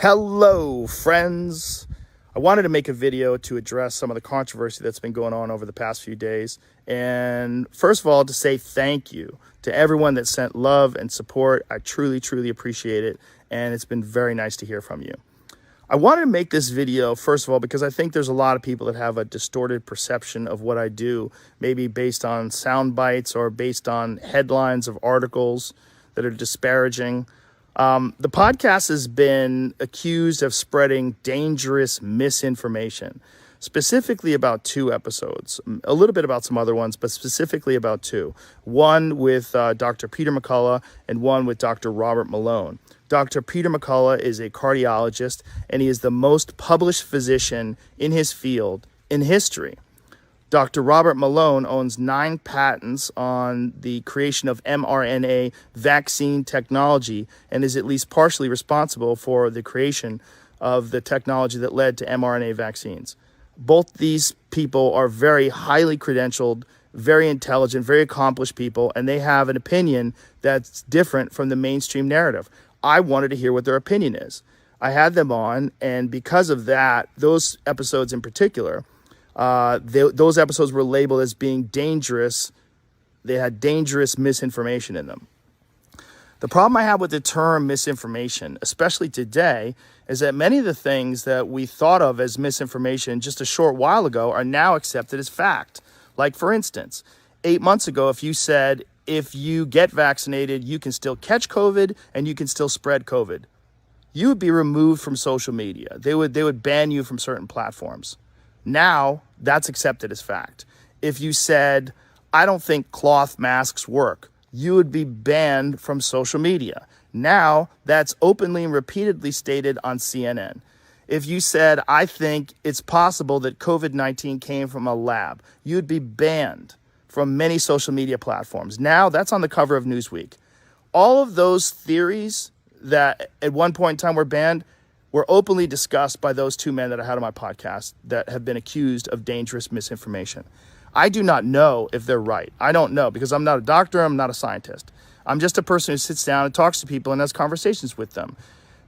Hello, friends. I wanted to make a video to address some of the controversy that's been going on over the past few days. And first of all, to say thank you to everyone that sent love and support. I truly, truly appreciate it. And it's been very nice to hear from you. I wanted to make this video, first of all, because I think there's a lot of people that have a distorted perception of what I do, maybe based on sound bites or based on headlines of articles that are disparaging. The podcast has been accused of spreading dangerous misinformation, specifically about two episodes, a little bit about some other ones, but specifically about two. One with Dr. Peter McCullough and one with Dr. Robert Malone. Dr. Peter McCullough is a cardiologist, and he is the most published physician in his field in history. Dr. Robert Malone owns 9 patents on the creation of mRNA vaccine technology and is at least partially responsible for the creation of the technology that led to mRNA vaccines. Both these people are very highly credentialed, very intelligent, very accomplished people, and they have an opinion that's different from the mainstream narrative. I wanted to hear what their opinion is. I had them on, and because of that, those episodes in particular, those episodes were labeled as being dangerous. They had dangerous misinformation in them. The problem I have with the term misinformation, especially today, is that many of the things that we thought of as misinformation just a short while ago are now accepted as fact. Like, for instance, 8 months ago, if you said, if you get vaccinated, you can still catch COVID and you can still spread COVID, you would be removed from social media. They would ban you from certain platforms. Now, that's accepted as fact. If you said, I don't think cloth masks work, you would be banned from social media. Now, that's openly and repeatedly stated on CNN. If you said, I think it's possible that COVID-19 came from a lab, you'd be banned from many social media platforms. Now, that's on the cover of Newsweek. All of those theories that at one point in time were banned were openly discussed by those two men that I had on my podcast that have been accused of dangerous misinformation. I do not know if they're right. I don't know, because I'm not a doctor, I'm not a scientist. I'm just a person who sits down and talks to people and has conversations with them.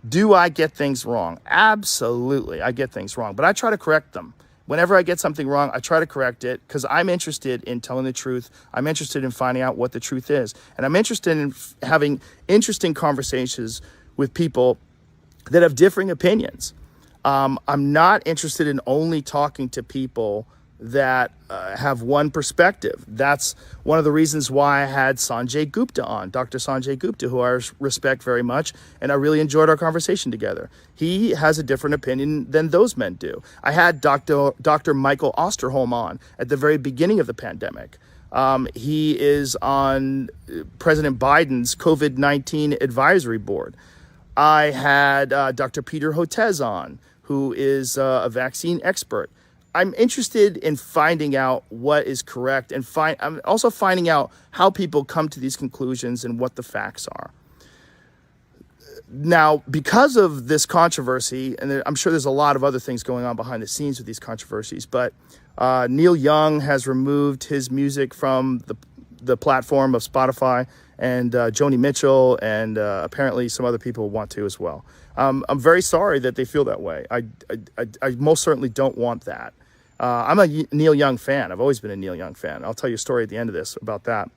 Do I get things wrong? Absolutely, I get things wrong, but I try to correct them. Whenever I get something wrong, I try to correct it because I'm interested in telling the truth. I'm interested in finding out what the truth is. And I'm interested in having interesting conversations with people that have differing opinions. I'm not interested in only talking to people that have one perspective. That's one of the reasons why I had Sanjay Gupta on, Dr. Sanjay Gupta, who I respect very much, and I really enjoyed our conversation together. He has a different opinion than those men do. I had Dr. Michael Osterholm on at the very beginning of the pandemic. He is on President Biden's COVID-19 advisory board. I had Dr. Peter Hotez on, who is a vaccine expert. I'm interested in finding out what is correct, and I'm also finding out how people come to these conclusions and what the facts are. Now, because of this controversy, and I'm sure there's a lot of other things going on behind the scenes with these controversies, but Neil Young has removed his music from the platform of Spotify, and Joni Mitchell, and apparently some other people want to as well. I'm very sorry that they feel that way. I most certainly don't want that. I'm a Neil Young fan. I've always been a Neil Young fan. I'll tell you a story at the end of this about that.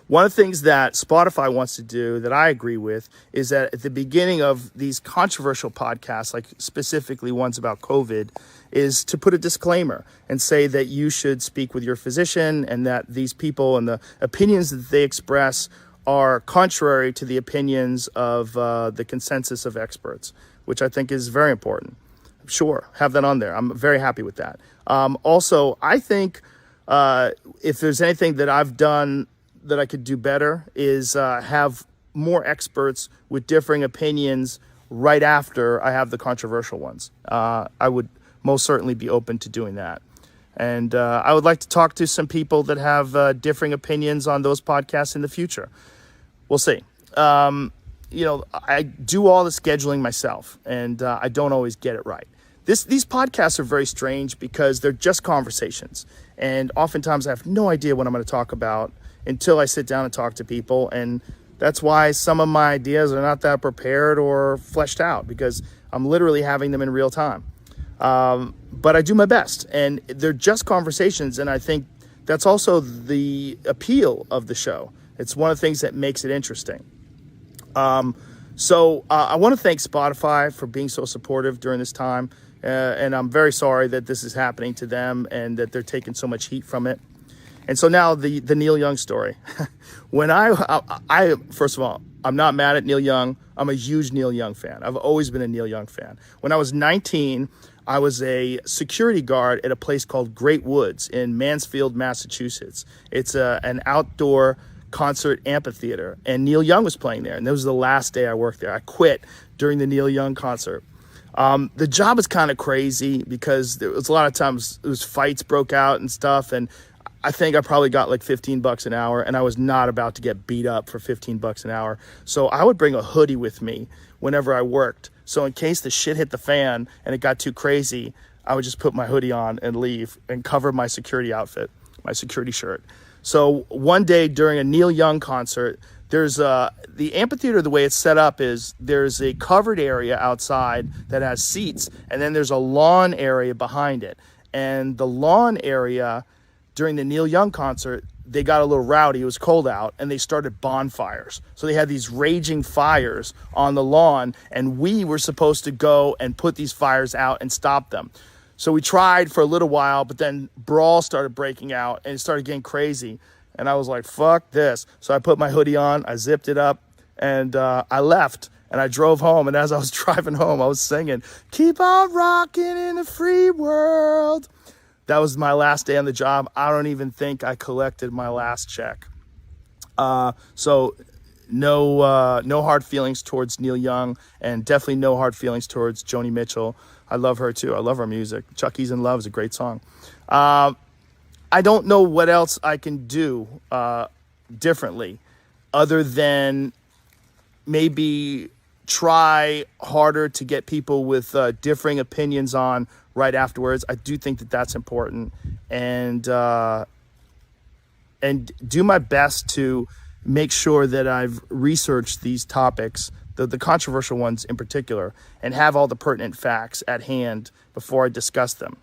One of the things that Spotify wants to do that I agree with is that at the beginning of these controversial podcasts, like specifically ones about COVID, is to put a disclaimer and say that you should speak with your physician and that these people and the opinions that they express are contrary to the opinions of the consensus of experts, which I think is very important. Sure, have that on there. I'm very happy with that. Also, I think if there's anything that I've done that I could do better is have more experts with differing opinions right after I have the controversial ones. I would most certainly be open to doing that. And I would like to talk to some people that have differing opinions on those podcasts in the future. We'll see. I do all the scheduling myself, and I don't always get it right. These podcasts are very strange because they're just conversations. And oftentimes I have no idea what I'm going to talk about until I sit down and talk to people. And That's why some of my ideas are not that prepared or fleshed out, because I'm literally having them in real time. But I do my best, and they're just conversations. And I think that's also the appeal of the show. It's one of the things that makes it interesting. So I want to thank Spotify for being so supportive during this time. And I'm very sorry that this is happening to them and that they're taking so much heat from it. And so now the Neil Young story. When I first of all, I'm not mad at Neil Young. I'm a huge Neil Young fan. I've always been a Neil Young fan. When I was 19, I was a security guard at a place called Great Woods in Mansfield, Massachusetts. It's an outdoor concert amphitheater, and Neil Young was playing there. And that was the last day I worked there. I quit during the Neil Young concert. The job was kind of crazy because there was a lot of times fights broke out and stuff, and I think I probably got like $15 an hour, and I was not about to get beat up for $15 an hour. So I would bring a hoodie with me whenever I worked. So in case the shit hit the fan and it got too crazy, I would just put my hoodie on and leave and cover my security outfit, my security shirt. So one day during a Neil Young concert, there's the amphitheater, the way it's set up is there's a covered area outside that has seats, and then there's a lawn area behind it. And the lawn area during the Neil Young concert, they got a little rowdy. It was cold out, and they started bonfires. So they had these raging fires on the lawn, and we were supposed to go and put these fires out and stop them. So we tried for a little while, but then brawl started breaking out, and it started getting crazy. And I was like, fuck this. So I put my hoodie on, I zipped it up, and I left. And I drove home, and as I was driving home, I was singing, "Keep on rocking in the free world." That was my last day on the job. I don't even think I collected my last check. So no hard feelings towards Neil Young, and definitely no hard feelings towards Joni Mitchell. I love her too. I love her music. Chucky's in Love is a great song. I don't know what else I can do differently other than maybe try harder to get people with differing opinions on right afterwards. I do think that that's important, and do my best to make sure that I've researched these topics, the controversial ones in particular, and have all the pertinent facts at hand before I discuss them.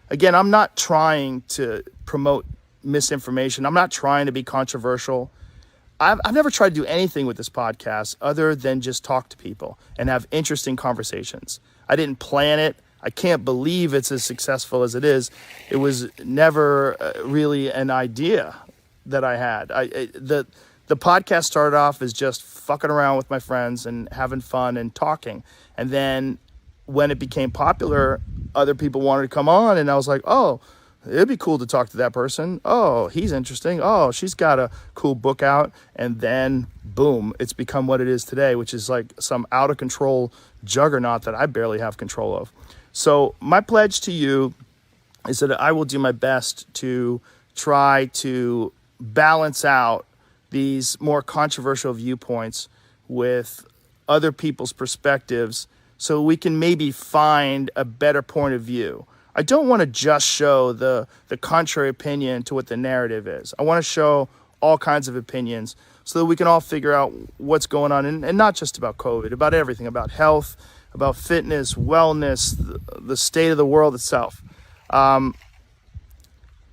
Again, I'm not trying to promote misinformation. I'm not trying to be controversial. I've never tried to do anything with this podcast other than just talk to people and have interesting conversations. I didn't plan it. I can't believe it's as successful as it is. It was never really an idea that I had. The podcast started off as just fucking around with my friends and having fun and talking. And then when it became popular, other people wanted to come on, and I was like, oh, it'd be cool to talk to that person. Oh, he's interesting. Oh, she's got a cool book out. And then, boom, it's become what it is today, which is like some out of control juggernaut that I barely have control of. So my pledge to you is that I will do my best to try to balance out these more controversial viewpoints with other people's perspectives so we can maybe find a better point of view. I don't want to just show the contrary opinion to what the narrative is. I want to show all kinds of opinions so that we can all figure out what's going on, and not just about COVID, about everything, about health, about fitness, wellness, the state of the world itself.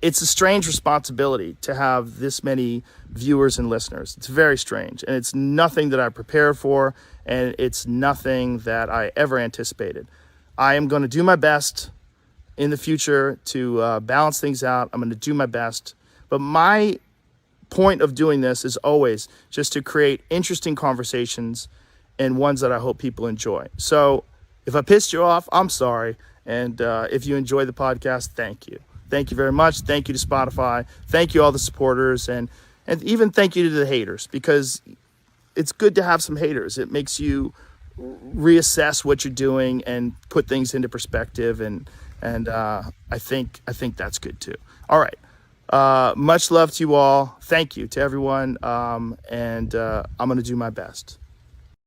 It's a strange responsibility to have this many viewers and listeners. It's very strange, and it's nothing that I prepared for, and it's nothing that I ever anticipated. I am going to do my best in the future to balance things out. I'm going to do my best. But my point of doing this is always just to create interesting conversations and ones that I hope people enjoy. So if I pissed you off, I'm sorry. And if you enjoy the podcast, thank you. Thank you very much. Thank you to Spotify. Thank you all the supporters, and even thank you to the haters, because it's good to have some haters. It makes you reassess what you're doing and put things into perspective, and I think that's good too. All right. Much love to you all. Thank you to everyone. And I'm going to do my best.